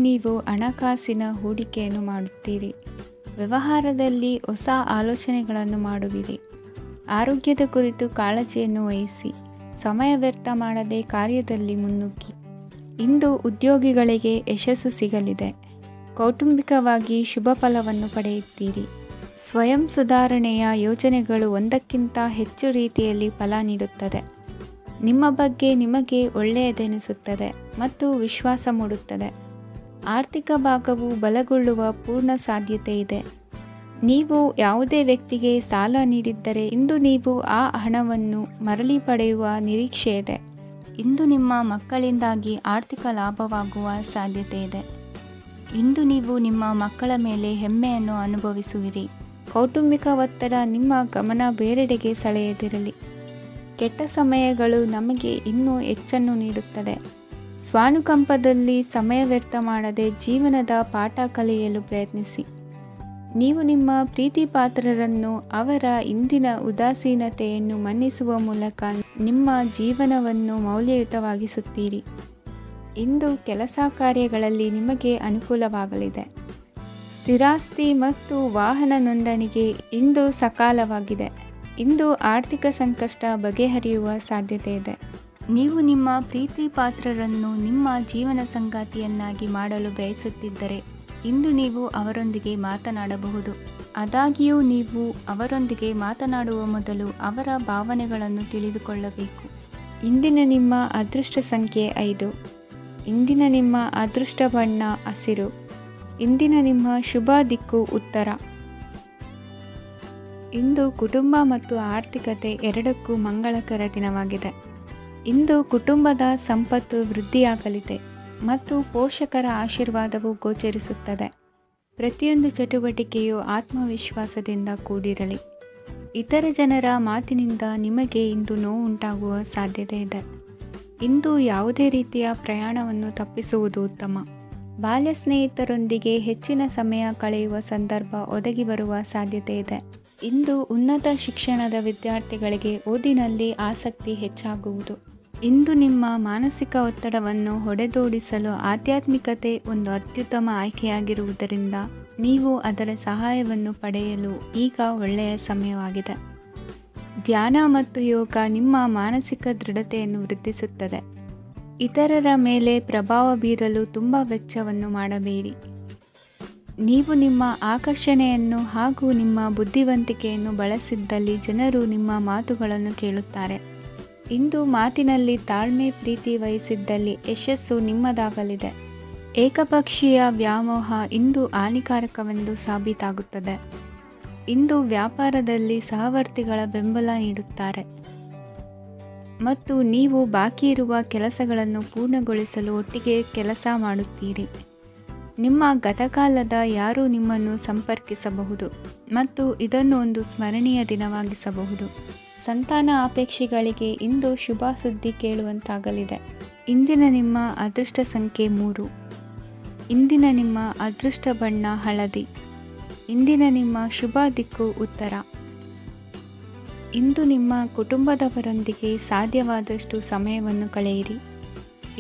ನೀವು ಹಣಕಾಸಿನ ಹೂಡಿಕೆಯನ್ನು ಮಾಡುತ್ತೀರಿ. ವ್ಯವಹಾರದಲ್ಲಿ ಹೊಸ ಆಲೋಚನೆಗಳನ್ನು ಮಾಡುವಿರಿ. ಆರೋಗ್ಯದ ಕುರಿತು ಕಾಳಜಿಯನ್ನು ವಹಿಸಿ. ಸಮಯ ವ್ಯರ್ಥ ಮಾಡದೆ ಕಾರ್ಯದಲ್ಲಿ ಮುನ್ನುಗ್ಗಿ. ಇಂದು ಉದ್ಯೋಗಿಗಳಿಗೆ ಯಶಸ್ಸು ಸಿಗಲಿದೆ. ಕೌಟುಂಬಿಕವಾಗಿ ಶುಭ ಫಲವನ್ನು ಪಡೆಯುತ್ತೀರಿ. ಸ್ವಯಂ ಸುಧಾರಣೆಯ ಯೋಜನೆಗಳು ಒಂದಕ್ಕಿಂತ ಹೆಚ್ಚು ರೀತಿಯಲ್ಲಿ ಫಲ ನೀಡುತ್ತದೆ. ನಿಮ್ಮ ಬಗ್ಗೆ ನಿಮಗೆ ಒಳ್ಳೆಯದೆನಿಸುತ್ತದೆ ಮತ್ತು ವಿಶ್ವಾಸ ಮೂಡುತ್ತದೆ. ಆರ್ಥಿಕ ಭಾಗವು ಬಲಗೊಳ್ಳುವ ಪೂರ್ಣ ಸಾಧ್ಯತೆ ಇದೆ. ನೀವು ಯಾವುದೇ ವ್ಯಕ್ತಿಗೆ ಸಾಲ ನೀಡಿದ್ದರೆ ಇಂದು ನೀವು ಆ ಹಣವನ್ನು ಮರಳಿ ಪಡೆಯುವ ನಿರೀಕ್ಷೆ ಇದೆ. ಇಂದು ನಿಮ್ಮ ಮಕ್ಕಳಿಂದಾಗಿ ಆರ್ಥಿಕ ಲಾಭವಾಗುವ ಸಾಧ್ಯತೆ ಇದೆ. ಇಂದು ನೀವು ನಿಮ್ಮ ಮಕ್ಕಳ ಮೇಲೆ ಹೆಮ್ಮೆಯನ್ನು ಅನುಭವಿಸುವಿರಿ. ಕೌಟುಂಬಿಕ ಒತ್ತಡ ನಿಮ್ಮ ಗಮನ ಬೇರೆಡೆಗೆ ಸೆಳೆಯದಿರಲಿ. ಕೆಟ್ಟ ಸಮಯಗಳು ನಮಗೆ ಇನ್ನೂ ಹೆಚ್ಚನ್ನು ನೀಡುತ್ತದೆ. ಸ್ವಾನುಕಂಪದಲ್ಲಿ ಸಮಯ ವ್ಯರ್ಥ ಮಾಡದೆ ಜೀವನದ ಪಾಠ ಕಲಿಯಲು ಪ್ರಯತ್ನಿಸಿ. ನೀವು ನಿಮ್ಮ ಪ್ರೀತಿ ಪಾತ್ರರನ್ನು ಅವರ ಇಂದಿನ ಉದಾಸೀನತೆಯನ್ನು ಮನ್ನಿಸುವ ಮೂಲಕ ನಿಮ್ಮ ಜೀವನವನ್ನು ಮೌಲ್ಯಯುತವಾಗಿಸುತ್ತೀರಿ. ಇಂದು ಕೆಲಸ ಕಾರ್ಯಗಳಲ್ಲಿ ನಿಮಗೆ ಅನುಕೂಲವಾಗಲಿದೆ. ಸ್ಥಿರಾಸ್ತಿ ಮತ್ತು ವಾಹನ ನೋಂದಣಿಗೆ ಇಂದು ಸಕಾಲವಾಗಿದೆ. ಇಂದು ಆರ್ಥಿಕ ಸಂಕಷ್ಟ ಬಗೆಹರಿಯುವ ಸಾಧ್ಯತೆ ಇದೆ. ನೀವು ನಿಮ್ಮ ಪ್ರೀತಿ ಪಾತ್ರರನ್ನು ನಿಮ್ಮ ಜೀವನ ಸಂಗಾತಿಯನ್ನಾಗಿ ಮಾಡಲು ಬಯಸುತ್ತಿದ್ದರೆ ಇಂದು ನೀವು ಅವರೊಂದಿಗೆ ಮಾತನಾಡಬಹುದು. ಆದಾಗ್ಯೂ ನೀವು ಅವರೊಂದಿಗೆ ಮಾತನಾಡುವ ಮೊದಲು ಅವರ ಭಾವನೆಗಳನ್ನು ತಿಳಿದುಕೊಳ್ಳಬೇಕು. ಇಂದಿನ ನಿಮ್ಮ ಅದೃಷ್ಟ ಸಂಖ್ಯೆ 5. ಇಂದಿನ ನಿಮ್ಮ ಅದೃಷ್ಟ ಬಣ್ಣ ಹಸಿರು. ಇಂದಿನ ನಿಮ್ಮ ಶುಭ ದಿಕ್ಕು ಉತ್ತರ. ಇಂದು ಕುಟುಂಬ ಮತ್ತು ಆರ್ಥಿಕತೆ ಎರಡಕ್ಕೂ ಮಂಗಳಕರ ದಿನವಾಗಿದೆ. ಇಂದು ಕುಟುಂಬದ ಸಂಪತ್ತು ವೃದ್ಧಿಯಾಗಲಿದೆ ಮತ್ತು ಪೋಷಕರ ಆಶೀರ್ವಾದವು ಗೋಚರಿಸುತ್ತದೆ. ಪ್ರತಿಯೊಂದು ಚಟುವಟಿಕೆಯು ಆತ್ಮವಿಶ್ವಾಸದಿಂದ ಕೂಡಿರಲಿ. ಇತರ ಜನರ ಮಾತಿನಿಂದ ನಿಮಗೆ ಇಂದು ನೋವುಂಟಾಗುವ ಸಾಧ್ಯತೆ ಇದೆ. ಇಂದು ಯಾವುದೇ ರೀತಿಯ ಪ್ರಯಾಣವನ್ನು ತಪ್ಪಿಸುವುದು ಉತ್ತಮ. ಬಾಲ್ಯ ಸ್ನೇಹಿತರೊಂದಿಗೆ ಹೆಚ್ಚಿನ ಸಮಯ ಕಳೆಯುವ ಸಂದರ್ಭ ಒದಗಿ ಬರುವ ಸಾಧ್ಯತೆ ಇದೆ. ಇಂದು ಉನ್ನತ ಶಿಕ್ಷಣದ ವಿದ್ಯಾರ್ಥಿಗಳಿಗೆ ಓದಿನಲ್ಲಿ ಆಸಕ್ತಿ ಹೆಚ್ಚಾಗುವುದು. ಇಂದು ನಿಮ್ಮ ಮಾನಸಿಕ ಒತ್ತಡವನ್ನು ಹೊಡೆದೋಡಿಸಲು ಆಧ್ಯಾತ್ಮಿಕತೆ ಒಂದು ಅತ್ಯುತ್ತಮ ಆಯ್ಕೆಯಾಗಿರುವುದರಿಂದ ನೀವು ಅದರ ಸಹಾಯವನ್ನು ಪಡೆಯಲು ಈಗ ಒಳ್ಳೆಯ ಸಮಯವಾಗಿದೆ. ಧ್ಯಾನ ಮತ್ತು ಯೋಗ ನಿಮ್ಮ ಮಾನಸಿಕ ದೃಢತೆಯನ್ನು ವೃದ್ಧಿಸುತ್ತದೆ. ಇತರರ ಮೇಲೆ ಪ್ರಭಾವ ಬೀರಲು ತುಂಬ ವೆಚ್ಚವನ್ನು ಮಾಡಬೇಡಿ. ನೀವು ನಿಮ್ಮ ಆಕರ್ಷಣೆಯನ್ನು ಹಾಗೂ ನಿಮ್ಮ ಬುದ್ಧಿವಂತಿಕೆಯನ್ನು ಬಳಸಿದ್ದಲ್ಲಿ ಜನರು ನಿಮ್ಮ ಮಾತುಗಳನ್ನು ಕೇಳುತ್ತಾರೆ. ಇಂದು ಮಾತಿನಲ್ಲಿ ತಾಳ್ಮೆ ಪ್ರೀತಿ ವಹಿಸಿದ್ದಲ್ಲಿ ಯಶಸ್ಸು ನಿಮ್ಮದಾಗಲಿದೆ. ಏಕಪಕ್ಷೀಯ ವ್ಯಾಮೋಹ ಇಂದು ಹಾನಿಕಾರಕವೆಂದು ಸಾಬೀತಾಗುತ್ತದೆ. ಇಂದು ವ್ಯಾಪಾರದಲ್ಲಿ ಸಹವರ್ತಿಗಳ ಬೆಂಬಲ ನೀಡುತ್ತಾರೆ ಮತ್ತು ನೀವು ಬಾಕಿ ಇರುವ ಕೆಲಸಗಳನ್ನು ಪೂರ್ಣಗೊಳಿಸಲು ಒಟ್ಟಿಗೆ ಕೆಲಸ ಮಾಡುತ್ತೀರಿ. ನಿಮ್ಮ ಗತಕಾಲದ ಯಾರೂ ನಿಮ್ಮನ್ನು ಸಂಪರ್ಕಿಸಬಹುದು ಮತ್ತು ಇದನ್ನು ಒಂದು ಸ್ಮರಣೀಯ ದಿನವಾಗಿಸಬಹುದು. ಸಂತಾನ ಅಪೇಕ್ಷೆಗಳಿಗೆ ಇಂದು ಶುಭ ಸುದ್ದಿ ಕೇಳುವಂತಾಗಲಿದೆ. ಇಂದಿನ ನಿಮ್ಮ ಅದೃಷ್ಟ ಸಂಖ್ಯೆ 3. ಇಂದಿನ ನಿಮ್ಮ ಅದೃಷ್ಟ ಬಣ್ಣ ಹಳದಿ. ಇಂದಿನ ನಿಮ್ಮ ಶುಭ ದಿಕ್ಕು ಉತ್ತರ. ಇಂದು ನಿಮ್ಮ ಕುಟುಂಬದವರೊಂದಿಗೆ ಸಾಧ್ಯವಾದಷ್ಟು ಸಮಯವನ್ನು ಕಳೆಯಿರಿ.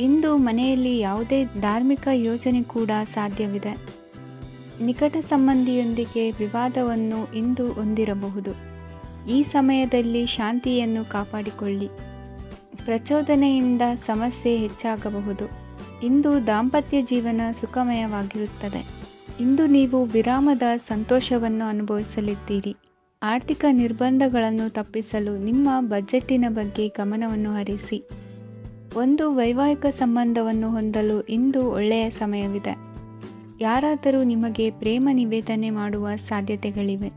ಇಂದು ಮನೆಯಲ್ಲಿ ಯಾವುದೇ ಧಾರ್ಮಿಕ ಯೋಜನೆ ಕೂಡ ಸಾಧ್ಯವಿದೆ. ನಿಕಟ ಸಂಬಂಧಿಯೊಂದಿಗೆ ವಿವಾದವನ್ನು ಇಂದು ಹೊಂದಿರಬಹುದು. ಈ ಸಮಯದಲ್ಲಿ ಶಾಂತಿಯನ್ನು ಕಾಪಾಡಿಕೊಳ್ಳಿ. ಪ್ರಚೋದನೆಯಿಂದ ಸಮಸ್ಯೆ ಹೆಚ್ಚಾಗಬಹುದು. ಇಂದು ದಾಂಪತ್ಯ ಜೀವನ ಸುಖಮಯವಾಗಿರುತ್ತದೆ. ಇಂದು ನೀವು ವಿರಾಮದ ಸಂತೋಷವನ್ನು ಅನುಭವಿಸಲಿದ್ದೀರಿ. ಆರ್ಥಿಕ ನಿರ್ಬಂಧಗಳನ್ನು ತಪ್ಪಿಸಲು ನಿಮ್ಮ ಬಜೆಟ್ಟಿನ ಬಗ್ಗೆ ಗಮನವನ್ನು ಹರಿಸಿ. ಒಂದು ವೈವಾಹಿಕ ಸಂಬಂಧವನ್ನು ಹೊಂದಲು ಇಂದು ಒಳ್ಳೆಯ ಸಮಯವಿದೆ. ಯಾರಾದರೂ ನಿಮಗೆ ಪ್ರೇಮ ನಿವೇದನೆ ಮಾಡುವ ಸಾಧ್ಯತೆಗಳಿವೆ.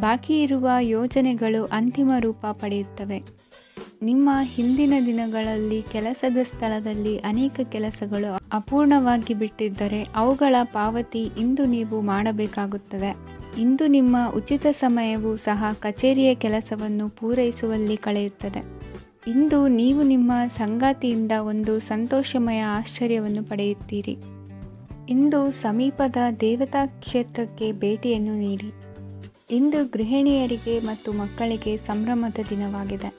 ಬಾಕಿ ಇರುವ ಯೋಜನೆಗಳು ಅಂತಿಮ ರೂಪ ಪಡೆಯುತ್ತವೆ. ನಿಮ್ಮ ಹಿಂದಿನ ದಿನಗಳಲ್ಲಿ ಕೆಲಸದ ಸ್ಥಳದಲ್ಲಿ ಅನೇಕ ಕೆಲಸಗಳು ಅಪೂರ್ಣವಾಗಿ ಬಿಟ್ಟಿದ್ದರೆ ಅವುಗಳ ಪಾವತಿ ಇಂದು ನೀವು ಮಾಡಬೇಕಾಗುತ್ತದೆ. ಇಂದು ನಿಮ್ಮ ಉಚಿತ ಸಮಯವು ಸಹ ಕಚೇರಿಯ ಕೆಲಸವನ್ನು ಪೂರೈಸುವಲ್ಲಿ ಕಳೆಯುತ್ತದೆ. ಇಂದು ನೀವು ನಿಮ್ಮ ಸಂಗಾತಿಯಿಂದ ಒಂದು ಸಂತೋಷಮಯ ಆಶ್ಚರ್ಯವನ್ನು ಪಡೆಯುತ್ತೀರಿ. ಇಂದು ಸಮೀಪದ ದೇವತಾ ಕ್ಷೇತ್ರಕ್ಕೆ ಭೇಟಿಯನ್ನು ನೀಡಿ. ಇಂದು ಗೃಹಿಣಿಯರಿಗೆ ಮತ್ತು ಮಕ್ಕಳಿಗೆ ಸಂಭ್ರಮದ ದಿನವಾಗಿದೆ.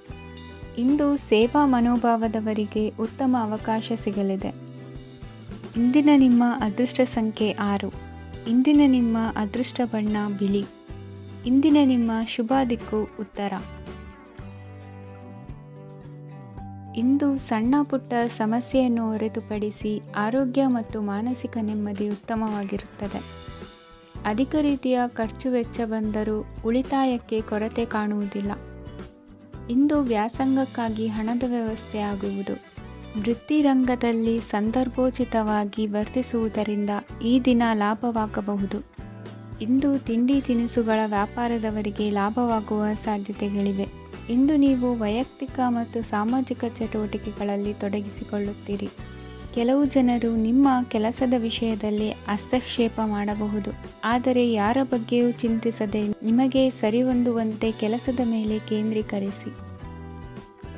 ಇಂದು ಸೇವಾ ಮನೋಭಾವದವರಿಗೆ ಉತ್ತಮ ಅವಕಾಶ ಸಿಗಲಿದೆ. ಇಂದಿನ ನಿಮ್ಮ ಅದೃಷ್ಟ ಸಂಖ್ಯೆ 6. ಇಂದಿನ ನಿಮ್ಮ ಅದೃಷ್ಟ ಬಣ್ಣ ಬಿಳಿ. ಇಂದಿನ ನಿಮ್ಮ ಶುಭ ದಿಕ್ಕು ಉತ್ತರ. ಇಂದು ಸಣ್ಣ ಪುಟ್ಟ ಸಮಸ್ಯೆಯನ್ನು ಹೊರತುಪಡಿಸಿ ಆರೋಗ್ಯ ಮತ್ತು ಮಾನಸಿಕ ನೆಮ್ಮದಿ ಉತ್ತಮವಾಗಿರುತ್ತದೆ. ಅಧಿಕ ರೀತಿಯ ಖರ್ಚು ವೆಚ್ಚ ಬಂದರೂ ಉಳಿತಾಯಕ್ಕೆ ಕೊರತೆ ಕಾಣುವುದಿಲ್ಲ. ಇಂದು ವ್ಯಾಸಂಗಕ್ಕಾಗಿ ಹಣದ ವ್ಯವಸ್ಥೆ ಆಗುವುದು. ವೃತ್ತಿರಂಗದಲ್ಲಿ ಸಂದರ್ಭೋಚಿತವಾಗಿ ವರ್ತಿಸುವುದರಿಂದ ಈ ದಿನ ಲಾಭವಾಗಬಹುದು. ಇಂದು ತಿಂಡಿ ತಿನಿಸುಗಳ ವ್ಯಾಪಾರದವರಿಗೆ ಲಾಭವಾಗುವ ಸಾಧ್ಯತೆಗಳಿವೆ. ಇಂದು ನೀವು ವೈಯಕ್ತಿಕ ಮತ್ತು ಸಾಮಾಜಿಕ ಚಟುವಟಿಕೆಗಳಲ್ಲಿ ತೊಡಗಿಸಿಕೊಳ್ಳುತ್ತೀರಿ. ಕೆಲವು ಜನರು ನಿಮ್ಮ ಕೆಲಸದ ವಿಷಯದಲ್ಲಿ ಹಸ್ತಕ್ಷೇಪ ಮಾಡಬಹುದು, ಆದರೆ ಯಾರ ಬಗ್ಗೆಯೂ ಚಿಂತಿಸದೆ ನಿಮಗೆ ಸರಿಹೊಂದುವಂತೆ ಕೆಲಸದ ಮೇಲೆ ಕೇಂದ್ರೀಕರಿಸಿ.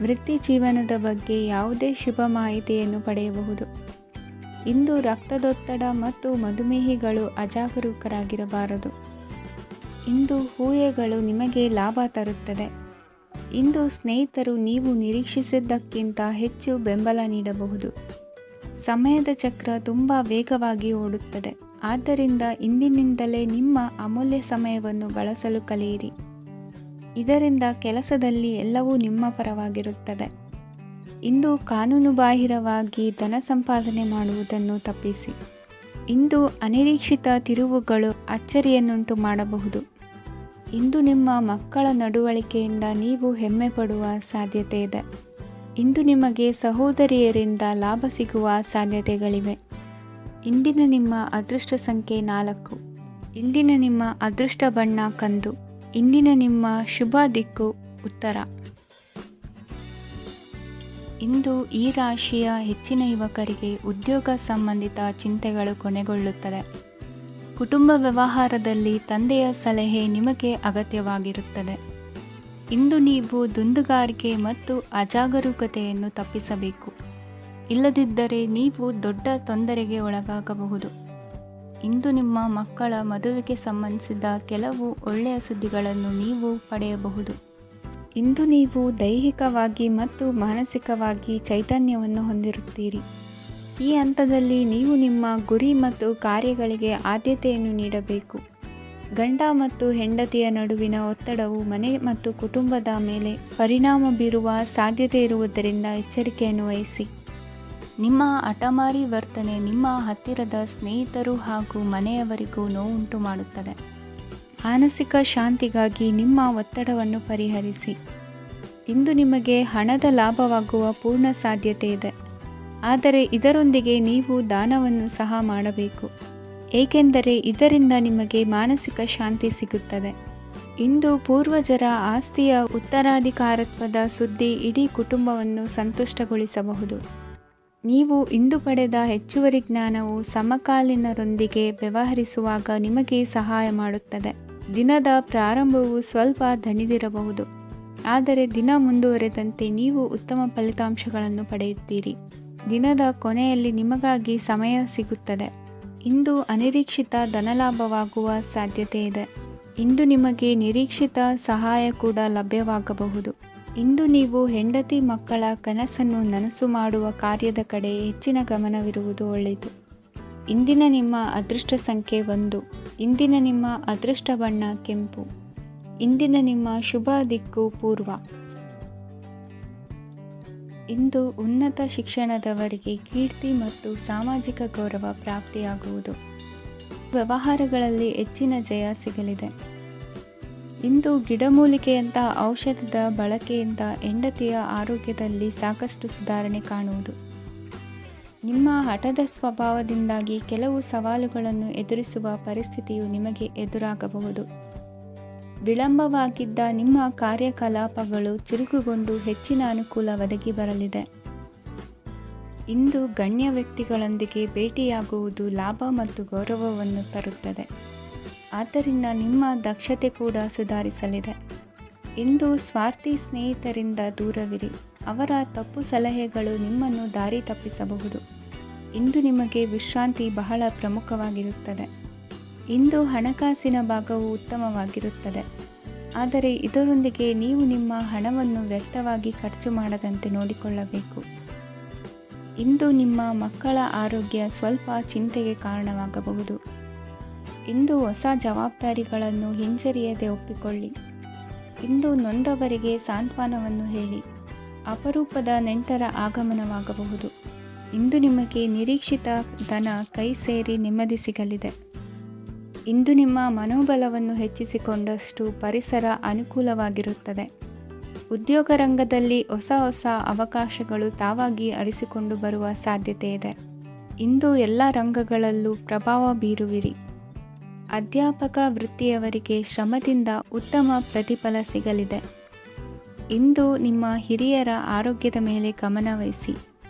ವೃತ್ತಿ ಜೀವನದ ಬಗ್ಗೆ ಯಾವುದೇ ಶುಭ ಮಾಹಿತಿಯನ್ನು ಪಡೆಯಬಹುದು. ಇಂದು ರಕ್ತದೊತ್ತಡ ಮತ್ತು ಮಧುಮೇಹಿಗಳು ಅಜಾಗರೂಕರಾಗಿರಬಾರದು. ಇಂದು ಊಹೆಗಳು ನಿಮಗೆ ಲಾಭ ತರುತ್ತದೆ. ಇಂದು ಸ್ನೇಹಿತರು ನೀವು ನಿರೀಕ್ಷಿಸಿದ್ದಕ್ಕಿಂತ ಹೆಚ್ಚು ಬೆಂಬಲ ನೀಡಬಹುದು. ಸಮಯದ ಚಕ್ರ ತುಂಬ ವೇಗವಾಗಿ ಓಡುತ್ತದೆ. ಆದ್ದರಿಂದ ಇಂದಿನಿಂದಲೇ ನಿಮ್ಮ ಅಮೂಲ್ಯ ಸಮಯವನ್ನು ಬಳಸಲು ಕಲಿಯಿರಿ. ಇದರಿಂದ ಕೆಲಸದಲ್ಲಿ ಎಲ್ಲವೂ ನಿಮ್ಮ ಪರವಾಗಿರುತ್ತದೆ. ಇಂದು ಕಾನೂನುಬಾಹಿರವಾಗಿ ಧನ ಸಂಪಾದನೆ ಮಾಡುವುದನ್ನು ತಪ್ಪಿಸಿ. ಇಂದು ಅನಿರೀಕ್ಷಿತ ತಿರುವುಗಳು ಅಚ್ಚರಿಯನ್ನುಂಟು ಮಾಡಬಹುದು. ಇಂದು ನಿಮ್ಮ ಮಕ್ಕಳ ನಡವಳಿಕೆಯಿಂದ ನೀವು ಹೆಮ್ಮೆ ಪಡುವ ಸಾಧ್ಯತೆ ಇದೆ. ಇಂದು ನಿಮಗೆ ಸಹೋದರಿಯರಿಂದ ಲಾಭ ಸಿಗುವ ಸಾಧ್ಯತೆಗಳಿವೆ. ಇಂದಿನ ನಿಮ್ಮ ಅದೃಷ್ಟ ಸಂಖ್ಯೆ 4. ಇಂದಿನ ನಿಮ್ಮ ಅದೃಷ್ಟ ಬಣ್ಣ ಕಂದು. ಇಂದಿನ ನಿಮ್ಮ ಶುಭ ದಿಕ್ಕು ಉತ್ತರ. ಇಂದು ಈ ರಾಶಿಯ ಹೆಚ್ಚಿನ ಯುವಕರಿಗೆ ಉದ್ಯೋಗ ಸಂಬಂಧಿತ ಚಿಂತೆಗಳು ಕೊನೆಗೊಳ್ಳುತ್ತದೆ. ಕುಟುಂಬ ವ್ಯವಹಾರದಲ್ಲಿ ತಂದೆಯ ಸಲಹೆ ನಿಮಗೆ ಅಗತ್ಯವಾಗಿರುತ್ತದೆ. ಇಂದು ನೀವು ದುಂದುಗಾರಿಕೆ ಮತ್ತು ಅಜಾಗರೂಕತೆಯನ್ನು ತಪ್ಪಿಸಬೇಕು. ಇಲ್ಲದಿದ್ದರೆ ನೀವು ದೊಡ್ಡ ತೊಂದರೆಗೆ ಒಳಗಾಗಬಹುದು. ಇಂದು ನಿಮ್ಮ ಮಕ್ಕಳ ಮದುವೆಗೆ ಸಂಬಂಧಿಸಿದ ಕೆಲವು ಒಳ್ಳೆಯ ಸುದ್ದಿಗಳನ್ನು ನೀವು ಪಡೆಯಬಹುದು. ಇಂದು ನೀವು ದೈಹಿಕವಾಗಿ ಮತ್ತು ಮಾನಸಿಕವಾಗಿ ಚೈತನ್ಯವನ್ನು ಹೊಂದಿರುತ್ತೀರಿ. ಈ ಹಂತದಲ್ಲಿ ನೀವು ನಿಮ್ಮ ಗುರಿ ಮತ್ತು ಕಾರ್ಯಗಳಿಗೆ ಆದ್ಯತೆಯನ್ನು ನೀಡಬೇಕು. ಗಂಡ ಮತ್ತು ಹೆಂಡತಿಯ ನಡುವಿನ ಒತ್ತಡವು ಮನೆ ಮತ್ತು ಕುಟುಂಬದ ಮೇಲೆ ಪರಿಣಾಮ ಬೀರುವ ಸಾಧ್ಯತೆ ಇರುವುದರಿಂದ ಎಚ್ಚರಿಕೆಯನ್ನು ವಹಿಸಿ. ನಿಮ್ಮ ಹಠಮಾರಿ ವರ್ತನೆ ನಿಮ್ಮ ಹತ್ತಿರದ ಸ್ನೇಹಿತರು ಹಾಗೂ ಮನೆಯವರಿಗೂ ನೋವುಂಟು ಮಾಡುತ್ತದೆ. ಮಾನಸಿಕ ಶಾಂತಿಗಾಗಿ ನಿಮ್ಮ ಒತ್ತಡವನ್ನು ಪರಿಹರಿಸಿ. ಇಂದು ನಿಮಗೆ ಹಣದ ಲಾಭವಾಗುವ ಪೂರ್ಣ ಸಾಧ್ಯತೆ ಇದೆ. ಆದರೆ ಇದರೊಂದಿಗೆ ನೀವು ದಾನವನ್ನು ಸಹ ಮಾಡಬೇಕು, ಏಕೆಂದರೆ ಇದರಿಂದ ನಿಮಗೆ ಮಾನಸಿಕ ಶಾಂತಿ ಸಿಗುತ್ತದೆ. ಇಂದು ಪೂರ್ವಜರ ಆಸ್ತಿಯ ಉತ್ತರಾಧಿಕಾರತ್ವದ ಸುದ್ದಿ ಇಡೀ ಕುಟುಂಬವನ್ನು ಸಂತುಷ್ಟಗೊಳಿಸಬಹುದು. ನೀವು ಇಂದು ಪಡೆದ ಹೆಚ್ಚುವರಿ ಜ್ಞಾನವು ಸಮಕಾಲೀನರೊಂದಿಗೆ ವ್ಯವಹರಿಸುವಾಗ ನಿಮಗೆ ಸಹಾಯ ಮಾಡುತ್ತದೆ. ದಿನದ ಪ್ರಾರಂಭವು ಸ್ವಲ್ಪ ದಣಿದಿರಬಹುದು, ಆದರೆ ದಿನ ಮುಂದುವರೆದಂತೆ ನೀವು ಉತ್ತಮ ಫಲಿತಾಂಶಗಳನ್ನು ಪಡೆಯುತ್ತೀರಿ. ದಿನದ ಕೊನೆಯಲ್ಲಿ ನಿಮಗಾಗಿ ಸಮಯ ಸಿಗುತ್ತದೆ. ಇಂದು ಅನಿರೀಕ್ಷಿತ ಧನಲಾಭವಾಗುವ ಸಾಧ್ಯತೆ ಇದೆ. ಇಂದು ನಿಮಗೆ ನಿರೀಕ್ಷಿತ ಸಹಾಯ ಕೂಡ ಲಭ್ಯವಾಗಬಹುದು. ಇಂದು ನೀವು ಹೆಂಡತಿ ಮಕ್ಕಳ ಕನಸನ್ನು ನನಸು ಮಾಡುವ ಕಾರ್ಯದ ಕಡೆ ಹೆಚ್ಚಿನ ಗಮನವಿರುವುದು ಒಳ್ಳೆಯದು. ಇಂದಿನ ನಿಮ್ಮ ಅದೃಷ್ಟ ಸಂಖ್ಯೆ 1. ಇಂದಿನ ನಿಮ್ಮ ಅದೃಷ್ಟ ಬಣ್ಣ ಕೆಂಪು. ಇಂದಿನ ನಿಮ್ಮ ಶುಭ ದಿಕ್ಕು ಪೂರ್ವ. ಇಂದು ಉನ್ನತ ಶಿಕ್ಷಣದವರಿಗೆ ಕೀರ್ತಿ ಮತ್ತು ಸಾಮಾಜಿಕ ಗೌರವ ಪ್ರಾಪ್ತಿಯಾಗುವುದು. ವ್ಯವಹಾರಗಳಲ್ಲಿ ಹೆಚ್ಚಿನ ಜಯ ಸಿಗಲಿದೆ. ಇಂದು ಗಿಡಮೂಲಿಕೆಯಂತಹ ಔಷಧದ ಬಳಕೆಯಿಂದ ಹೆಂಡತಿಯ ಆರೋಗ್ಯದಲ್ಲಿ ಸಾಕಷ್ಟು ಸುಧಾರಣೆ ಕಾಣುವುದು. ನಿಮ್ಮ ಹಠದ ಸ್ವಭಾವದಿಂದಾಗಿ ಕೆಲವು ಸವಾಲುಗಳನ್ನು ಎದುರಿಸುವ ಪರಿಸ್ಥಿತಿಯು ನಿಮಗೆ ಎದುರಾಗಬಹುದು. ವಿಳಂಬವಾಗಿದ್ದ ನಿಮ್ಮ ಕಾರ್ಯಕಲಾಪಗಳು ಚುರುಕುಗೊಂಡು ಹೆಚ್ಚಿನ ಅನುಕೂಲ ಒದಗಿ ಬರಲಿದೆ. ಇಂದು ಗಣ್ಯ ವ್ಯಕ್ತಿಗಳೊಂದಿಗೆ ಭೇಟಿಯಾಗುವುದು ಲಾಭ ಮತ್ತು ಗೌರವವನ್ನು ತರುತ್ತದೆ. ಆದ್ದರಿಂದ ನಿಮ್ಮ ದಕ್ಷತೆ ಕೂಡ ಸುಧಾರಿಸಲಿದೆ. ಇಂದು ಸ್ವಾರ್ಥಿ ಸ್ನೇಹಿತರಿಂದ ದೂರವಿರಿ. ಅವರ ತಪ್ಪು ಸಲಹೆಗಳು ನಿಮ್ಮನ್ನು ದಾರಿ ತಪ್ಪಿಸಬಹುದು. ಇಂದು ನಿಮಗೆ ವಿಶ್ರಾಂತಿ ಬಹಳ ಪ್ರಮುಖವಾಗಿರುತ್ತದೆ. ಇಂದು ಹಣಕಾಸಿನ ಭಾಗವು ಉತ್ತಮವಾಗಿರುತ್ತದೆ, ಆದರೆ ಇದರೊಂದಿಗೆ ನೀವು ನಿಮ್ಮ ಹಣವನ್ನು ವ್ಯರ್ಥವಾಗಿ ಖರ್ಚು ಮಾಡದಂತೆ ನೋಡಿಕೊಳ್ಳಬೇಕು. ಇಂದು ನಿಮ್ಮ ಮಕ್ಕಳ ಆರೋಗ್ಯ ಸ್ವಲ್ಪ ಚಿಂತೆಗೆ ಕಾರಣವಾಗಬಹುದು. ಇಂದು ಹೊಸ ಜವಾಬ್ದಾರಿಗಳನ್ನು ಹಿಂಜರಿಯದೆ ಒಪ್ಪಿಕೊಳ್ಳಿ. ಇಂದು ನೊಂದವರಿಗೆ ಸಾಂತ್ವನವನ್ನು ಹೇಳಿ. ಅಪರೂಪದ ನೆಂಟರ ಆಗಮನವಾಗಬಹುದು. ಇಂದು ನಿಮಗೆ ನಿರೀಕ್ಷಿತ ಧನ ಕೈ ಸೇರಿ ನೆಮ್ಮದಿ ಸಿಗಲಿದೆ. ಇಂದು ನಿಮ್ಮ ಮನೋಬಲವನ್ನು ಹೆಚ್ಚಿಸಿಕೊಂಡಷ್ಟು ಪರಿಸರ ಅನುಕೂಲವಾಗಿರುತ್ತದೆ. ಉದ್ಯೋಗ ರಂಗದಲ್ಲಿ ಹೊಸ ಹೊಸ ಅವಕಾಶಗಳು ತಾವಾಗಿ ಅರಿಸಿಕೊಂಡು ಬರುವ ಸಾಧ್ಯತೆ ಇದೆ. ಇಂದು ಎಲ್ಲ ರಂಗಗಳಲ್ಲೂ ಪ್ರಭಾವ ಬೀರುವಿರಿ. ಅಧ್ಯಾಪಕ ವೃತ್ತಿಯವರಿಗೆ ಶ್ರಮದಿಂದ ಉತ್ತಮ ಪ್ರತಿಫಲ ಸಿಗಲಿದೆ. ಇಂದು ನಿಮ್ಮ ಹಿರಿಯರ ಆರೋಗ್ಯದ ಮೇಲೆ ಗಮನವಹಿಸಿ.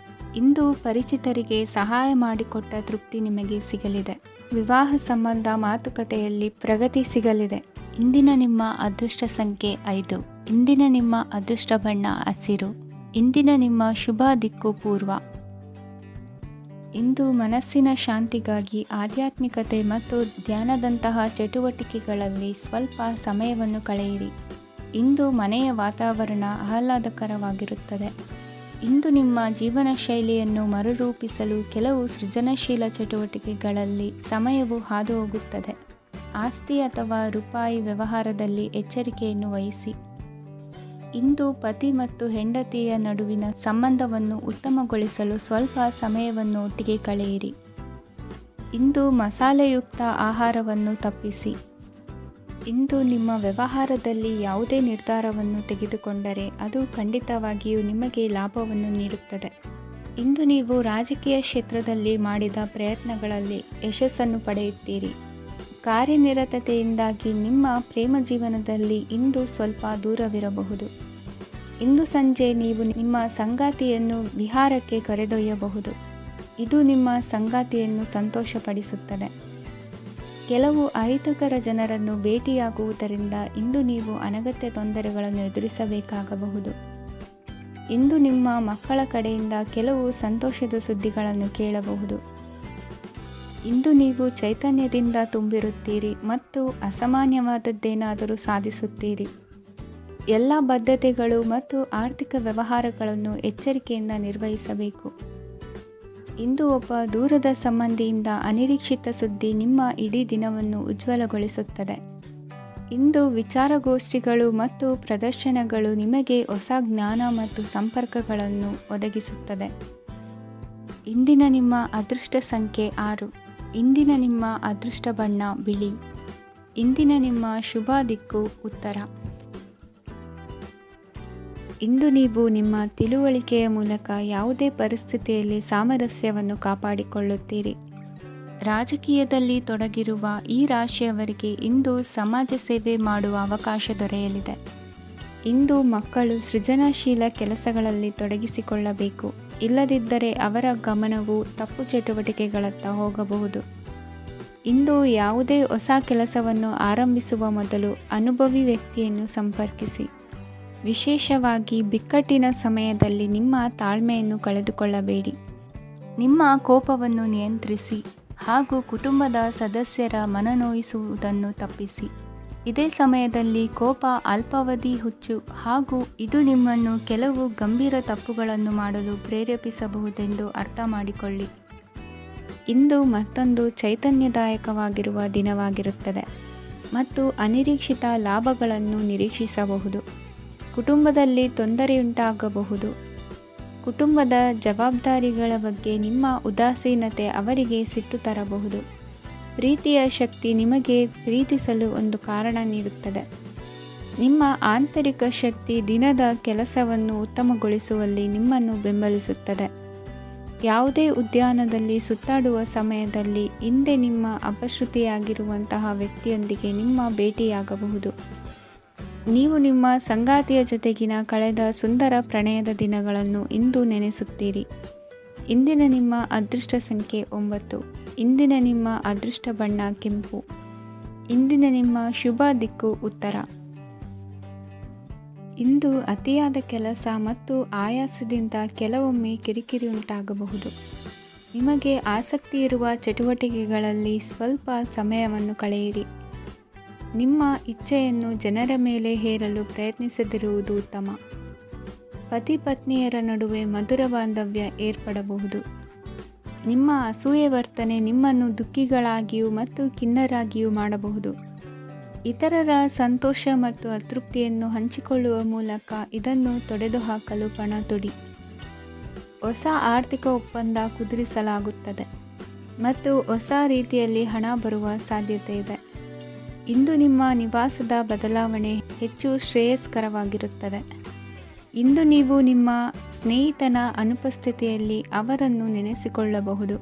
ಇಂದು ಪರಿಚಿತರಿಗೆ ಸಹಾಯ ಮಾಡಿಕೊಟ್ಟ ತೃಪ್ತಿ ನಿಮಗೆ ಸಿಗಲಿದೆ. ವಿವಾಹ ಸಂಬಂಧ ಮಾತುಕತೆಯಲ್ಲಿ ಪ್ರಗತಿ ಸಿಗಲಿದೆ. ಇಂದಿನ ನಿಮ್ಮ ಅದೃಷ್ಟ ಸಂಖ್ಯೆ 5. ಇಂದಿನ ನಿಮ್ಮ ಅದೃಷ್ಟ ಬಣ್ಣ ಹಸಿರು. ಇಂದಿನ ನಿಮ್ಮ ಶುಭ ದಿಕ್ಕು ಪೂರ್ವ. ಇಂದು ಮನಸ್ಸಿನ ಶಾಂತಿಗಾಗಿ ಆಧ್ಯಾತ್ಮಿಕತೆ ಮತ್ತು ಧ್ಯಾನದಂತಹ ಚಟುವಟಿಕೆಗಳಲ್ಲಿ ಸ್ವಲ್ಪ ಸಮಯವನ್ನು ಕಳೆಯಿರಿ. ಇಂದು ಮನೆಯ ವಾತಾವರಣ ಆಹ್ಲಾದಕರವಾಗಿರುತ್ತದೆ. ಇಂದು ನಿಮ್ಮ ಜೀವನ ಶೈಲಿಯನ್ನು ಮರುರೂಪಿಸಲು ಕೆಲವು ಸೃಜನಶೀಲ ಚಟುವಟಿಕೆಗಳಲ್ಲಿ ಸಮಯವು ಹಾದುಹೋಗುತ್ತದೆ. ಆಸ್ತಿ ಅಥವಾ ರೂಪಾಯಿ ವ್ಯವಹಾರದಲ್ಲಿ ಎಚ್ಚರಿಕೆಯನ್ನು ವಹಿಸಿ. ಇಂದು ಪತಿ ಮತ್ತು ಹೆಂಡತಿಯ ನಡುವಿನ ಸಂಬಂಧವನ್ನು ಉತ್ತಮಗೊಳಿಸಲು ಸ್ವಲ್ಪ ಸಮಯವನ್ನು ಒಟ್ಟಿಗೆ ಕಳೆಯಿರಿ. ಇಂದು ಮಸಾಲೆಯುಕ್ತ ಆಹಾರವನ್ನು ತಪ್ಪಿಸಿ. ಇಂದು ನಿಮ್ಮ ವ್ಯವಹಾರದಲ್ಲಿ ಯಾವುದೇ ನಿರ್ಧಾರವನ್ನು ತೆಗೆದುಕೊಂಡರೆ ಅದು ಖಂಡಿತವಾಗಿಯೂ ನಿಮಗೆ ಲಾಭವನ್ನು ನೀಡುತ್ತದೆ. ಇಂದು ನೀವು ರಾಜಕೀಯ ಕ್ಷೇತ್ರದಲ್ಲಿ ಮಾಡಿದ ಪ್ರಯತ್ನಗಳಲ್ಲಿ ಯಶಸ್ಸನ್ನು ಪಡೆಯುತ್ತೀರಿ. ಕಾರ್ಯನಿರತತೆಯಿಂದಾಗಿ ನಿಮ್ಮ ಪ್ರೇಮ ಜೀವನದಲ್ಲಿ ಇಂದು ಸ್ವಲ್ಪ ದೂರವಿರಬಹುದು. ಇಂದು ಸಂಜೆ ನೀವು ನಿಮ್ಮ ಸಂಗಾತಿಯನ್ನು ವಿಹಾರಕ್ಕೆ ಕರೆದೊಯ್ಯಬಹುದು. ಇದು ನಿಮ್ಮ ಸಂಗಾತಿಯನ್ನು ಸಂತೋಷಪಡಿಸುತ್ತದೆ. ಕೆಲವು ಅಹಿತಕರ ಜನರನ್ನು ಭೇಟಿಯಾಗುವುದರಿಂದ ಇಂದು ನೀವು ಅನಗತ್ಯ ತೊಂದರೆಗಳನ್ನು ಎದುರಿಸಬೇಕಾಗಬಹುದು. ಇಂದು ನಿಮ್ಮ ಮಕ್ಕಳ ಕಡೆಯಿಂದ ಕೆಲವು ಸಂತೋಷದ ಸುದ್ದಿಗಳನ್ನು ಕೇಳಬಹುದು. ಇಂದು ನೀವು ಚೈತನ್ಯದಿಂದ ತುಂಬಿರುತ್ತೀರಿ ಮತ್ತು ಅಸಾಮಾನ್ಯವಾದದ್ದೇನಾದರೂ ಸಾಧಿಸುತ್ತೀರಿ. ಎಲ್ಲ ಬದ್ಧತೆಗಳು ಮತ್ತು ಆರ್ಥಿಕ ವ್ಯವಹಾರಗಳನ್ನು ಎಚ್ಚರಿಕೆಯಿಂದ ನಿರ್ವಹಿಸಬೇಕು. ಇಂದು ಒಬ್ಬ ದೂರದ ಸಂಬಂಧಿಯಿಂದ ಅನಿರೀಕ್ಷಿತ ಸುದ್ದಿ ನಿಮ್ಮ ಇಡೀ ದಿನವನ್ನು ಉಜ್ವಲಗೊಳಿಸುತ್ತದೆ. ಇಂದು ವಿಚಾರಗೋಷ್ಠಿಗಳು ಮತ್ತು ಪ್ರದರ್ಶನಗಳು ನಿಮಗೆ ಹೊಸ ಜ್ಞಾನ ಮತ್ತು ಸಂಪರ್ಕಗಳನ್ನು ಒದಗಿಸುತ್ತದೆ. ಇಂದಿನ ನಿಮ್ಮ ಅದೃಷ್ಟ ಸಂಖ್ಯೆ 6. ಇಂದಿನ ನಿಮ್ಮ ಅದೃಷ್ಟ ಬಣ್ಣ ಬಿಳಿ. ಇಂದಿನ ನಿಮ್ಮ ಶುಭ ದಿಕ್ಕು ಉತ್ತರ. ಇಂದು ನೀವು ನಿಮ್ಮ ತಿಳುವಳಿಕೆಯ ಮೂಲಕ ಯಾವುದೇ ಪರಿಸ್ಥಿತಿಯಲ್ಲಿ ಸಾಮರಸ್ಯವನ್ನು ಕಾಪಾಡಿಕೊಳ್ಳುತ್ತೀರಿ. ರಾಜಕೀಯದಲ್ಲಿ ತೊಡಗಿರುವ ಈ ರಾಶಿಯವರಿಗೆ ಇಂದು ಸಮಾಜ ಸೇವೆ ಮಾಡುವ ಅವಕಾಶ ದೊರೆಯಲಿದೆ. ಇಂದು ಮಕ್ಕಳು ಸೃಜನಶೀಲ ಕೆಲಸಗಳಲ್ಲಿ ತೊಡಗಿಸಿಕೊಳ್ಳಬೇಕು. ಇಲ್ಲದಿದ್ದರೆ ಅವರ ಗಮನವು ತಪ್ಪು ಚಟುವಟಿಕೆಗಳತ್ತ ಹೋಗಬಹುದು. ಇಂದು ಯಾವುದೇ ಹೊಸ ಕೆಲಸವನ್ನು ಆರಂಭಿಸುವ ಮೊದಲು ಅನುಭವಿ ವ್ಯಕ್ತಿಯನ್ನು ಸಂಪರ್ಕಿಸಿ. ವಿಶೇಷವಾಗಿ ಬಿಕ್ಕಟ್ಟಿನ ಸಮಯದಲ್ಲಿ ನಿಮ್ಮ ತಾಳ್ಮೆಯನ್ನು ಕಳೆದುಕೊಳ್ಳಬೇಡಿ. ನಿಮ್ಮ ಕೋಪವನ್ನು ನಿಯಂತ್ರಿಸಿ ಹಾಗೂ ಕುಟುಂಬದ ಸದಸ್ಯರ ಮನನೋಯಿಸುವುದನ್ನು ತಪ್ಪಿಸಿ. ಇದೇ ಸಮಯದಲ್ಲಿ ಕೋಪ ಅಲ್ಪಾವಧಿ ಹುಚ್ಚು ಹಾಗೂ ಇದು ನಿಮ್ಮನ್ನು ಕೆಲವು ಗಂಭೀರ ತಪ್ಪುಗಳನ್ನು ಮಾಡಲು ಪ್ರೇರೇಪಿಸಬಹುದೆಂದು ಅರ್ಥ ಮಾಡಿಕೊಳ್ಳಿ. ಇಂದು ಮತ್ತೊಂದು ಚೈತನ್ಯದಾಯಕವಾಗಿರುವ ದಿನವಾಗಿರುತ್ತದೆ ಮತ್ತು ಅನಿರೀಕ್ಷಿತ ಲಾಭಗಳನ್ನು ನಿರೀಕ್ಷಿಸಬಹುದು. ಕುಟುಂಬದಲ್ಲಿ ತೊಂದರೆಯುಂಟಾಗಬಹುದು. ಕುಟುಂಬದ ಜವಾಬ್ದಾರಿಗಳ ಬಗ್ಗೆ ನಿಮ್ಮ ಉದಾಸೀನತೆ ಅವರಿಗೆ ಸಿಟ್ಟು ತರಬಹುದು. ಪ್ರೀತಿಯ ಶಕ್ತಿ ನಿಮಗೆ ಪ್ರೀತಿಸಲು ಒಂದು ಕಾರಣ ನೀಡುತ್ತದೆ. ನಿಮ್ಮ ಆಂತರಿಕ ಶಕ್ತಿ ದಿನದ ಕೆಲಸವನ್ನು ಉತ್ತಮಗೊಳಿಸುವಲ್ಲಿ ನಿಮ್ಮನ್ನು ಬೆಂಬಲಿಸುತ್ತದೆ. ಯಾವುದೇ ಉದ್ಯಾನದಲ್ಲಿ ಸುತ್ತಾಡುವ ಸಮಯದಲ್ಲಿ ಹಿಂದೆ ನಿಮ್ಮ ಅಪಶ್ರುತಿಯಾಗಿರುವಂತಹ ವ್ಯಕ್ತಿಯೊಂದಿಗೆ ನಿಮ್ಮ ಭೇಟಿಯಾಗಬಹುದು. ನೀವು ನಿಮ್ಮ ಸಂಗಾತಿಯ ಜೊತೆಗಿನ ಕಳೆದ ಸುಂದರ ಪ್ರಣಯದ ದಿನಗಳನ್ನು ಇಂದು ನೆನೆಸುತ್ತೀರಿ. ಇಂದಿನ ನಿಮ್ಮ ಅದೃಷ್ಟ ಸಂಖ್ಯೆ 9. ಇಂದಿನ ನಿಮ್ಮ ಅದೃಷ್ಟ ಬಣ್ಣ ಕೆಂಪು. ಇಂದಿನ ನಿಮ್ಮ ಶುಭ ದಿಕ್ಕು ಉತ್ತರ. ಇಂದು ಅತಿಯಾದ ಕೆಲಸ ಮತ್ತು ಆಯಾಸದಿಂದ ಕೆಲವೊಮ್ಮೆ ಕಿರಿಕಿರಿ ಉಂಟಾಗಬಹುದು. ನಿಮಗೆ ಆಸಕ್ತಿ ಇರುವ ಚಟುವಟಿಕೆಗಳಲ್ಲಿ ಸ್ವಲ್ಪ ಸಮಯವನ್ನು ಕಳೆಯಿರಿ. ನಿಮ್ಮ ಇಚ್ಛೆಯನ್ನು ಜನರ ಮೇಲೆ ಹೇರಲು ಪ್ರಯತ್ನಿಸದಿರುವುದು ಉತ್ತಮ. ಪತಿ ಪತ್ನಿಯರ ನಡುವೆ ಮಧುರ ಬಾಂಧವ್ಯ ಏರ್ಪಡಬಹುದು. ನಿಮ್ಮ ಅಸೂಯೆ ವರ್ತನೆ ನಿಮ್ಮನ್ನು ದುಃಖಿಗಳಾಗಿಯೂ ಮತ್ತು ಖಿನ್ನರಾಗಿಯೂ ಮಾಡಬಹುದು. ಇತರರ ಸಂತೋಷ ಮತ್ತು ಅತೃಪ್ತಿಯನ್ನು ಹಂಚಿಕೊಳ್ಳುವ ಮೂಲಕ ಇದನ್ನು ತೊಡೆದುಹಾಕಲು ಪಣ ತೊಡಿ. ಹೊಸ ಆರ್ಥಿಕ ಒಪ್ಪಂದ ಕುದುರಿಸಲಾಗುತ್ತದೆ ಮತ್ತು ಹೊಸ ರೀತಿಯಲ್ಲಿ ಹಣ ಬರುವ ಸಾಧ್ಯತೆ ಇದೆ. ಇಂದು ನಿಮ್ಮ ನಿವಾಸದ ಬದಲಾವಣೆ ಹೆಚ್ಚು ಶ್ರೇಯಸ್ಕರವಾಗಿರುತ್ತದೆ. ಇಂದು ನೀವು ನಿಮ್ಮ ಸ್ನೇಹಿತನ ಅನುಪಸ್ಥಿತಿಯಲ್ಲಿ ಅವರನ್ನು ನೆನೆಸಿಕೊಳ್ಳಬಹುದು.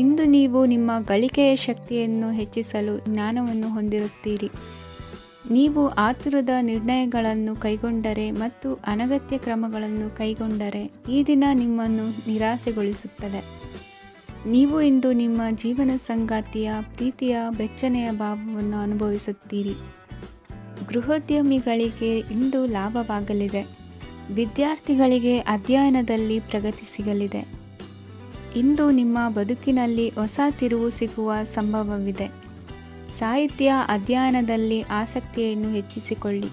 ಇಂದು ನೀವು ನಿಮ್ಮ ಗಳಿಕೆಯ ಶಕ್ತಿಯನ್ನು ಹೆಚ್ಚಿಸಲು ಜ್ಞಾನವನ್ನು ಹೊಂದಿರುತ್ತೀರಿ. ನೀವು ಆತುರದ ನಿರ್ಣಯಗಳನ್ನು ಕೈಗೊಂಡರೆ ಮತ್ತು ಅನಗತ್ಯ ಕ್ರಮಗಳನ್ನು ಕೈಗೊಂಡರೆ ಈ ದಿನ ನಿಮ್ಮನ್ನು ನಿರಾಸೆಗೊಳಿಸುತ್ತದೆ. ನೀವು ಇಂದು ನಿಮ್ಮ ಜೀವನ ಸಂಗಾತಿಯ ಪ್ರೀತಿಯ ಬೆಚ್ಚನೆಯ ಭಾವವನ್ನು ಅನುಭವಿಸುತ್ತೀರಿ. ಗೃಹೋದ್ಯಮಿಗಳಿಗೆ ಇಂದು ಲಾಭವಾಗಲಿದೆ. ವಿದ್ಯಾರ್ಥಿಗಳಿಗೆ ಅಧ್ಯಯನದಲ್ಲಿ ಪ್ರಗತಿ ಸಿಗಲಿದೆ. ಇಂದು ನಿಮ್ಮ ಬದುಕಿನಲ್ಲಿ ಹೊಸ ತಿರುವು ಸಿಗುವ ಸಂಭವವಿದೆ. ಸಾಹಿತ್ಯ ಅಧ್ಯಯನದಲ್ಲಿ ಆಸಕ್ತಿಯನ್ನು ಹೆಚ್ಚಿಸಿಕೊಳ್ಳಿ.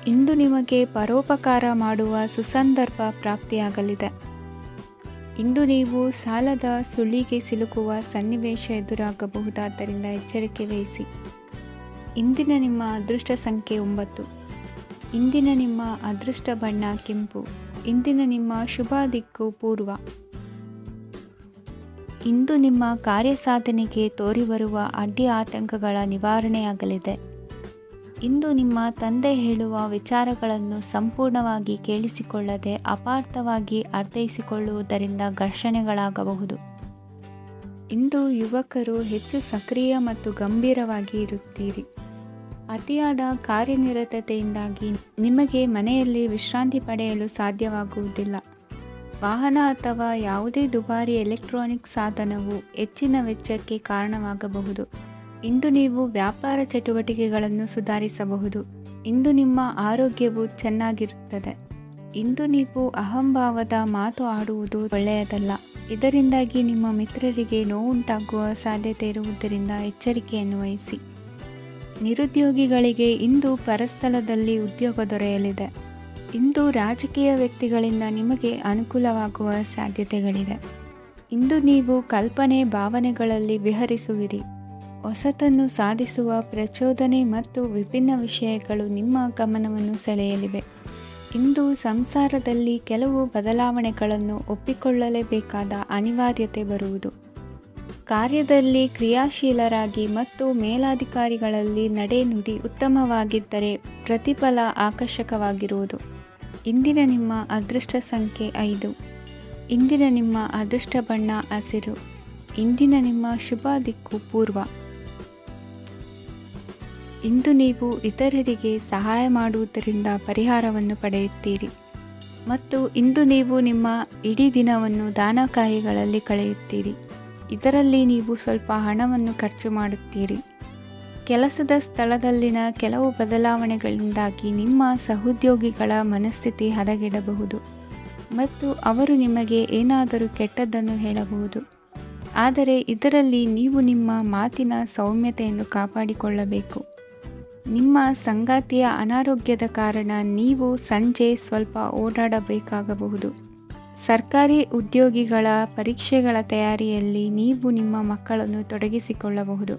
ಇಂದು ನಿಮಗೆ ಪರೋಪಕಾರ ಮಾಡುವ ಸುಸಂದರ್ಭ ಪ್ರಾಪ್ತಿಯಾಗಲಿದೆ. ಇಂದು ನೀವು ಸಾಲದ ಸುಳಿಗೆ ಸಿಲುಕುವ ಸನ್ನಿವೇಶ ಎದುರಾಗಬಹುದಾದ್ದರಿಂದ ಎಚ್ಚರಿಕೆ ವಹಿಸಿ. ಇಂದಿನ ನಿಮ್ಮ ಅದೃಷ್ಟ ಸಂಖ್ಯೆ 9. ಇಂದಿನ ನಿಮ್ಮ ಅದೃಷ್ಟ ಬಣ್ಣ ಕೆಂಪು. ಇಂದಿನ ನಿಮ್ಮ ಶುಭ ದಿಕ್ಕು ಪೂರ್ವ. ಇಂದು ನಿಮ್ಮ ಕಾರ್ಯಸಾಧನೆಗೆ ತೋರಿಬರುವ ಅಡ್ಡಿ ಆತಂಕಗಳ ನಿವಾರಣೆಯಾಗಲಿದೆ. ಇಂದು ನಿಮ್ಮ ತಂದೆ ಹೇಳುವ ವಿಚಾರಗಳನ್ನು ಸಂಪೂರ್ಣವಾಗಿ ಕೇಳಿಸಿಕೊಳ್ಳದೆ ಅಪಾರ್ಥವಾಗಿ ಅರ್ಥೈಸಿಕೊಳ್ಳುವುದರಿಂದ ಘರ್ಷಣೆಗಳಾಗಬಹುದು. ಇಂದು ಯುವಕರು ಹೆಚ್ಚು ಸಕ್ರಿಯ ಮತ್ತು ಗಂಭೀರವಾಗಿ ಇರುತ್ತೀರಿ. ಅತಿಯಾದ ಕಾರ್ಯನಿರತತೆಯಿಂದಾಗಿ ನಿಮಗೆ ಮನೆಯಲ್ಲಿ ವಿಶ್ರಾಂತಿ ಪಡೆಯಲು ಸಾಧ್ಯವಾಗುವುದಿಲ್ಲ. ವಾಹನ ಅಥವಾ ಯಾವುದೇ ದುಬಾರಿ ಎಲೆಕ್ಟ್ರಾನಿಕ್ ಸಾಧನವು ಹೆಚ್ಚಿನ ವೆಚ್ಚಕ್ಕೆ ಕಾರಣವಾಗಬಹುದು. ಇಂದು ನೀವು ವ್ಯಾಪಾರ ಚಟುವಟಿಕೆಗಳನ್ನು ಸುಧಾರಿಸಬಹುದು. ಇಂದು ನಿಮ್ಮ ಆರೋಗ್ಯವು ಚೆನ್ನಾಗಿರುತ್ತದೆ. ಇಂದು ನೀವು ಅಹಂಭಾವದ ಮಾತು ಆಡುವುದು ಒಳ್ಳೆಯದಲ್ಲ. ಇದರಿಂದಾಗಿ ನಿಮ್ಮ ಮಿತ್ರರಿಗೆ ನೋವುಂಟಾಗುವ ಸಾಧ್ಯತೆ ಇರುವುದರಿಂದ ಎಚ್ಚರಿಕೆಯನ್ನು ವಹಿಸಿ. ನಿರುದ್ಯೋಗಿಗಳಿಗೆ ಇಂದು ಪರಸ್ಥಳದಲ್ಲಿ ಉದ್ಯೋಗ ದೊರೆಯಲಿದೆ. ಇಂದು ರಾಜಕೀಯ ವ್ಯಕ್ತಿಗಳಿಂದ ನಿಮಗೆ ಅನುಕೂಲವಾಗುವ ಸಾಧ್ಯತೆಗಳಿದೆ. ಇಂದು ನೀವು ಕಲ್ಪನೆ ಭಾವನೆಗಳಲ್ಲಿ ವಿಹರಿಸುವಿರಿ. ಹೊಸತನ್ನು ಸಾಧಿಸುವ ಪ್ರಚೋದನೆ ಮತ್ತು ವಿಭಿನ್ನ ವಿಷಯಗಳು ನಿಮ್ಮ ಗಮನವನ್ನು ಸೆಳೆಯಲಿವೆ. ಇಂದು ಸಂಸಾರದಲ್ಲಿ ಕೆಲವು ಬದಲಾವಣೆಗಳನ್ನು ಒಪ್ಪಿಕೊಳ್ಳಲೇಬೇಕಾದ ಅನಿವಾರ್ಯತೆ ಬರುವುದು. ಕಾರ್ಯದಲ್ಲಿ ಕ್ರಿಯಾಶೀಲರಾಗಿ ಮತ್ತು ಮೇಲಾಧಿಕಾರಿಗಳಲ್ಲಿ ನಡೆನುಡಿ ಉತ್ತಮವಾಗಿದ್ದರೆ ಪ್ರತಿಫಲ ಆಕರ್ಷಕವಾಗಿರುವುದು. ಇಂದಿನ ನಿಮ್ಮ ಅದೃಷ್ಟ ಸಂಖ್ಯೆ 5. ಇಂದಿನ ನಿಮ್ಮ ಅದೃಷ್ಟ ಬಣ್ಣ ಹಸಿರು. ಇಂದಿನ ನಿಮ್ಮ ಶುಭ ದಿಕ್ಕು ಪೂರ್ವ. ಇಂದು ನೀವು ಇತರರಿಗೆ ಸಹಾಯ ಮಾಡುವುದರಿಂದ ಪರಿಹಾರವನ್ನು ಪಡೆಯುತ್ತೀರಿ ಮತ್ತು ಇಂದು ನೀವು ನಿಮ್ಮ ಇಡೀ ದಿನವನ್ನು ದಾನ ಕಾರ್ಯಗಳಲ್ಲಿ ಕಳೆಯುತ್ತೀರಿ. ಇದರಲ್ಲಿ ನೀವು ಸ್ವಲ್ಪ ಹಣವನ್ನು ಖರ್ಚು ಮಾಡುತ್ತೀರಿ. ಕೆಲಸದ ಸ್ಥಳದಲ್ಲಿನ ಕೆಲವು ಬದಲಾವಣೆಗಳಿಂದಾಗಿ ನಿಮ್ಮ ಸಹೋದ್ಯೋಗಿಗಳ ಮನಸ್ಥಿತಿ ಹದಗೆಡಬಹುದು ಮತ್ತು ಅವರು ನಿಮಗೆ ಏನಾದರೂ ಕೆಟ್ಟದ್ದನ್ನು ಹೇಳಬಹುದು. ಆದರೆ ಇದರಲ್ಲಿ ನೀವು ನಿಮ್ಮ ಮಾತಿನ ಸೌಮ್ಯತೆಯನ್ನು ಕಾಪಾಡಿಕೊಳ್ಳಬೇಕು. ನಿಮ್ಮ ಸಂಗಾತಿಯ ಅನಾರೋಗ್ಯದ ಕಾರಣ ನೀವು ಸಂಜೆ ಸ್ವಲ್ಪ ಓಡಾಡಬೇಕಾಗಬಹುದು. ಸರ್ಕಾರಿ ಉದ್ಯೋಗಿಗಳ ಪರೀಕ್ಷೆಗಳ ತಯಾರಿಯಲ್ಲಿ ನೀವು ನಿಮ್ಮ ಮಕ್ಕಳನ್ನು ತೊಡಗಿಸಿಕೊಳ್ಳಬಹುದು.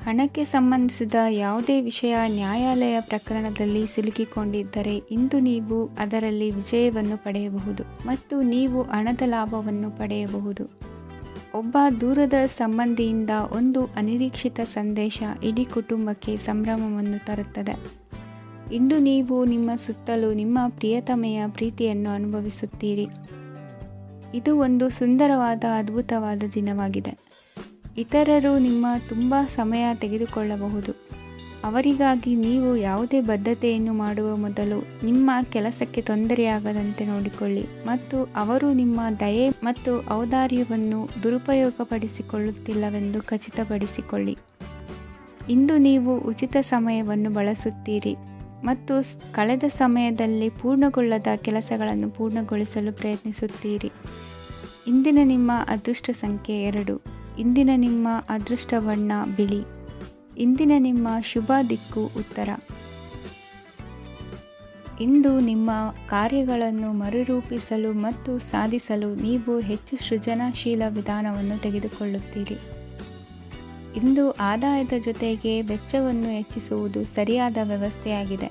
ಹಣಕ್ಕೆ ಸಂಬಂಧಿಸಿದ ಯಾವುದೇ ವಿಷಯ ನ್ಯಾಯಾಲಯ ಪ್ರಕರಣದಲ್ಲಿ ಸಿಲುಕಿಕೊಂಡಿದ್ದರೆ ಇಂದು ನೀವು ಅದರಲ್ಲಿ ವಿಜಯವನ್ನು ಪಡೆಯಬಹುದು ಮತ್ತು ನೀವು ಹಣದ ಲಾಭವನ್ನು ಪಡೆಯಬಹುದು. ಒಬ್ಬ ದೂರದ ಸಂಬಂಧಿಯಿಂದ ಒಂದು ಅನಿರೀಕ್ಷಿತ ಸಂದೇಶ ಇಡೀ ಕುಟುಂಬಕ್ಕೆ ಸಂಭ್ರಮವನ್ನು ತರುತ್ತದೆ. ಇಂದು ನೀವು ನಿಮ್ಮ ಸುತ್ತಲೂ ನಿಮ್ಮ ಪ್ರಿಯತಮೆಯ ಪ್ರೀತಿಯನ್ನು ಅನುಭವಿಸುತ್ತೀರಿ. ಇದು ಒಂದು ಸುಂದರವಾದ ಅದ್ಭುತವಾದ ದಿನವಾಗಿದೆ. ಇತರರು ನಿಮ್ಮ ತುಂಬ ಸಮಯ ತೆಗೆದುಕೊಳ್ಳಬಹುದು. ಅವರಿಗಾಗಿ ನೀವು ಯಾವುದೇ ಬದ್ಧತೆಯನ್ನು ಮಾಡುವ ಮೊದಲು ನಿಮ್ಮ ಕೆಲಸಕ್ಕೆ ತೊಂದರೆಯಾಗದಂತೆ ನೋಡಿಕೊಳ್ಳಿ ಮತ್ತು ಅವರು ನಿಮ್ಮ ದಯೆ ಮತ್ತು ಔದಾರ್ಯವನ್ನು ದುರುಪಯೋಗಪಡಿಸಿಕೊಳ್ಳುತ್ತಿಲ್ಲವೆಂದು ಖಚಿತಪಡಿಸಿಕೊಳ್ಳಿ. ಇಂದು ನೀವು ಉಚಿತ ಸಮಯವನ್ನು ಬಳಸುತ್ತೀರಿ ಮತ್ತು ಕಳೆದ ಸಮಯದಲ್ಲಿ ಪೂರ್ಣಗೊಳ್ಳದ ಕೆಲಸಗಳನ್ನು ಪೂರ್ಣಗೊಳಿಸಲು ಪ್ರಯತ್ನಿಸುತ್ತೀರಿ. ಇಂದಿನ ನಿಮ್ಮ ಅದೃಷ್ಟ ಸಂಖ್ಯೆ 2. ಇಂದಿನ ನಿಮ್ಮ ಅದೃಷ್ಟ ಬಣ್ಣ ಬಿಳಿ. ಇಂದಿನ ನಿಮ್ಮ ಶುಭ ದಿಕ್ಕು ಉತ್ತರ. ಇಂದು ನಿಮ್ಮ ಕಾರ್ಯಗಳನ್ನು ಮರುರೂಪಿಸಲು ಮತ್ತು ಸಾಧಿಸಲು ನೀವು ಹೆಚ್ಚು ಸೃಜನಶೀಲ ವಿಧಾನವನ್ನು ತೆಗೆದುಕೊಳ್ಳುತ್ತೀರಿ. ಇಂದು ಆದಾಯದ ಜೊತೆಗೆ ವೆಚ್ಚವನ್ನು ಹೆಚ್ಚಿಸುವುದು ಸರಿಯಾದ ವ್ಯವಸ್ಥೆಯಾಗಿದೆ.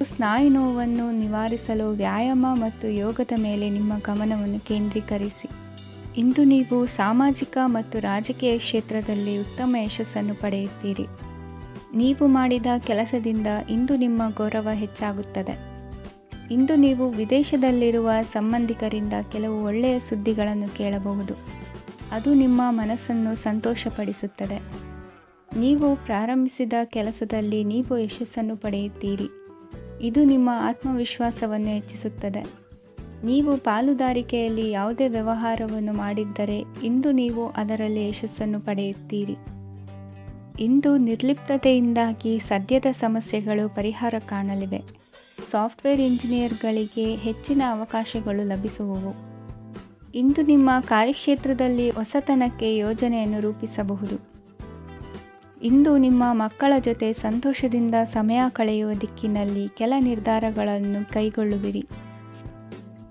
ಸ್ನಾಯು ನೋವನ್ನು ನಿವಾರಿಸಲು ವ್ಯಾಯಾಮ ಮತ್ತು ಯೋಗದ ಮೇಲೆ ನಿಮ್ಮ ಗಮನವನ್ನು ಕೇಂದ್ರೀಕರಿಸಿ. ಇಂದು ನೀವು ಸಾಮಾಜಿಕ ಮತ್ತು ರಾಜಕೀಯ ಕ್ಷೇತ್ರದಲ್ಲಿ ಉತ್ತಮ ಯಶಸ್ಸನ್ನು ಪಡೆಯುತ್ತೀರಿ. ನೀವು ಮಾಡಿದ ಕೆಲಸದಿಂದ ಇಂದು ನಿಮ್ಮ ಗೌರವ ಹೆಚ್ಚಾಗುತ್ತದೆ. ಇಂದು ನೀವು ವಿದೇಶದಲ್ಲಿರುವ ಸಂಬಂಧಿಕರಿಂದ ಕೆಲವು ಒಳ್ಳೆಯ ಸುದ್ದಿಗಳನ್ನು ಕೇಳಬಹುದು. ಅದು ನಿಮ್ಮ ಮನಸ್ಸನ್ನು ಸಂತೋಷಪಡಿಸುತ್ತದೆ. ನೀವು ಪ್ರಾರಂಭಿಸಿದ ಕೆಲಸದಲ್ಲಿ ನೀವು ಯಶಸ್ಸನ್ನು ಪಡೆಯುತ್ತೀರಿ. ಇದು ನಿಮ್ಮ ಆತ್ಮವಿಶ್ವಾಸವನ್ನು ಹೆಚ್ಚಿಸುತ್ತದೆ. ನೀವು ಪಾಲುದಾರಿಕೆಯಲ್ಲಿ ಯಾವುದೇ ವ್ಯವಹಾರವನ್ನು ಮಾಡಿದ್ದರೆ ಇಂದು ನೀವು ಅದರಲ್ಲಿ ಯಶಸ್ಸನ್ನು ಪಡೆಯುತ್ತೀರಿ. ಇಂದು ನಿರ್ಲಿಪ್ತತೆಯಿಂದಾಗಿ ಸದ್ಯದ ಸಮಸ್ಯೆಗಳು ಪರಿಹಾರ ಕಾಣಲಿವೆ. ಸಾಫ್ಟ್ವೇರ್ ಇಂಜಿನಿಯರ್ಗಳಿಗೆ ಹೆಚ್ಚಿನ ಅವಕಾಶಗಳು ಲಭಿಸುವವು. ಇಂದು ನಿಮ್ಮ ಕಾರ್ಯಕ್ಷೇತ್ರದಲ್ಲಿ ಹೊಸತನಕ್ಕೆ ಯೋಜನೆಯನ್ನು ರೂಪಿಸಬಹುದು. ಇಂದು ನಿಮ್ಮ ಮಕ್ಕಳ ಜೊತೆ ಸಂತೋಷದಿಂದ ಸಮಯ ಕಳೆಯುವ ದಿಕ್ಕಿನಲ್ಲಿ ಕೆಲ ನಿರ್ಧಾರಗಳನ್ನು ಕೈಗೊಳ್ಳುವಿರಿ.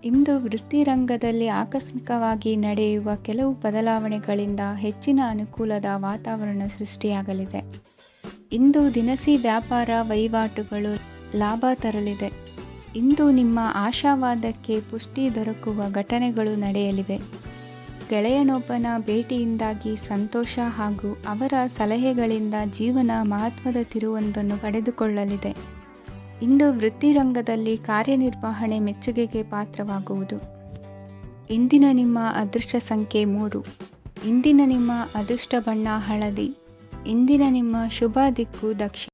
ಇಂದು ವೃತ್ತಿರಂಗದಲ್ಲಿ ಆಕಸ್ಮಿಕವಾಗಿ ನಡೆಯುವ ಕೆಲವು ಬದಲಾವಣೆಗಳಿಂದ ಹೆಚ್ಚಿನ ಅನುಕೂಲದ ವಾತಾವರಣ ಸೃಷ್ಟಿಯಾಗಲಿದೆ. ಇಂದು ದಿನಸಿ ವ್ಯಾಪಾರ ವಹಿವಾಟುಗಳು ಲಾಭ ತರಲಿದೆ. ಇಂದು ನಿಮ್ಮ ಆಶಾವಾದಕ್ಕೆ ಪುಷ್ಟಿ ದೊರಕುವ ಘಟನೆಗಳು ನಡೆಯಲಿವೆ. ಗೆಳೆಯನೊಬ್ಬನ ಭೇಟಿಯಿಂದಾಗಿ ಸಂತೋಷ ಹಾಗೂ ಅವರ ಸಲಹೆಗಳಿಂದ ಜೀವನ ಮಹತ್ವದ ತಿರುವೊಂದನ್ನು ಪಡೆದುಕೊಳ್ಳಲಿದೆ. ಇಂದು ವೃತ್ತಿರಂಗದಲ್ಲಿ ಕಾರ್ಯನಿರ್ವಹಣೆ ಮೆಚ್ಚುಗೆಗೆ ಪಾತ್ರವಾಗುವುದು. ಇಂದಿನ ನಿಮ್ಮ ಅದೃಷ್ಟ ಸಂಖ್ಯೆ 3. ಇಂದಿನ ನಿಮ್ಮ ಅದೃಷ್ಟ ಬಣ್ಣ ಹಳದಿ. ಇಂದಿನ ನಿಮ್ಮ ಶುಭ ದಿಕ್ಕು ದಕ್ಷಿಣ.